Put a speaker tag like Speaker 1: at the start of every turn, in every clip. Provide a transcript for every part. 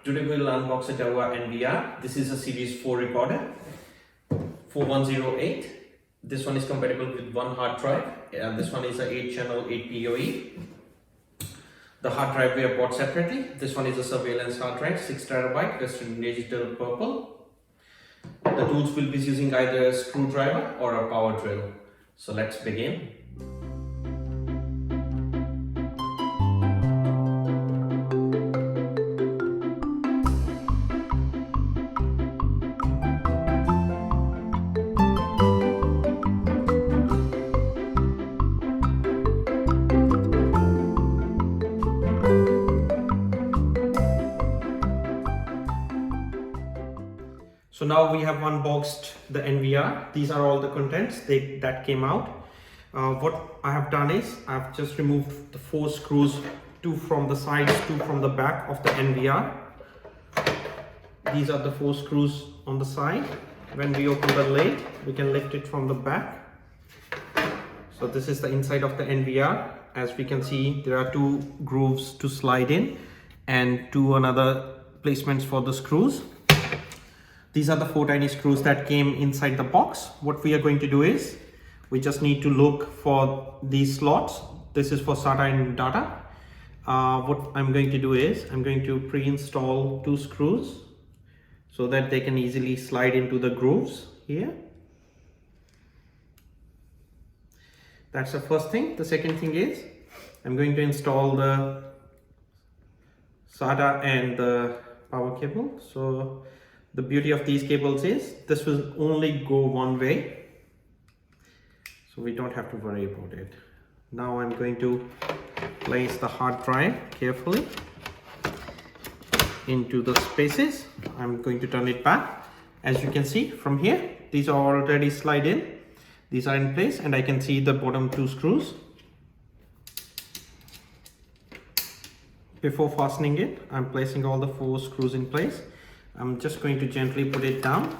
Speaker 1: Today we'll unbox a Dahua NVR. This is a series 4 recorder, 4108. This one is compatible with one hard drive. This one is a 8-channel 8 PoE. The hard drive we have bought separately. This one is a surveillance hard drive, 6 TB, Western Digital Purple. The tools will be using either a screwdriver or a power drill. So let's begin. So now we have unboxed the NVR. These are all the contents that came out. What I have done is I've just removed the 4 screws, 2 from the sides, 2 from the back of the NVR. These are the 4 screws on the side. When we open the lid, we can lift it from the back. So this is the inside of the NVR. As we can see, there are 2 grooves to slide in and 2 another placements for the screws. These are the 4 tiny screws that came inside the box. What we are going to do is we just need to look for these slots. This is for SATA and data. What I'm going to do is I'm going to pre-install 2 screws so that they can easily slide into the grooves here. That's the first thing. The second thing is I'm going to install the SATA and the power cable. So the beauty of these cables is this will only go one way, so we don't have to worry about it. Now I'm going to place the hard drive carefully into the spaces. I'm going to turn it back. As you can see from here, these are already slide in. These are in place and I can see the bottom 2 screws. Before fastening it, I'm placing all the 4 screws in place. I'm just going to gently put it down.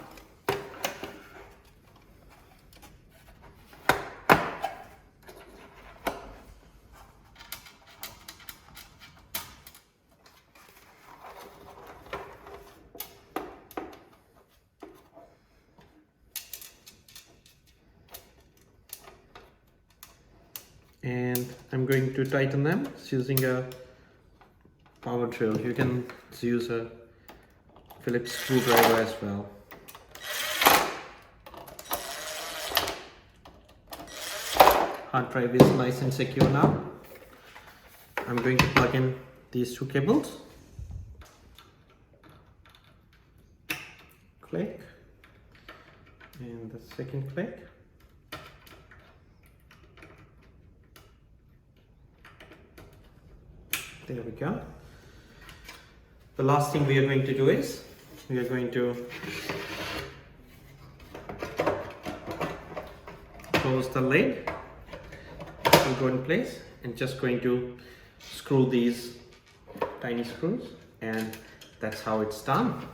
Speaker 1: And I'm going to tighten them using a power drill. You can use a Phillips screwdriver as well. Hard drive is nice and secure now. I'm going to plug in these 2 cables. Click. And the second click. There we go. The last thing we are going to do is we are going to close the lid. It will go in place and just going to screw these tiny screws, and that's how it's done.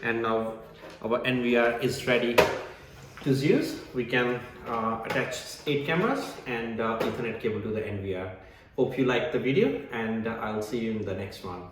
Speaker 1: And now our NVR is ready to use. We can attach 8 cameras and Ethernet cable to the NVR. Hope you liked the video, and I'll see you in the next one.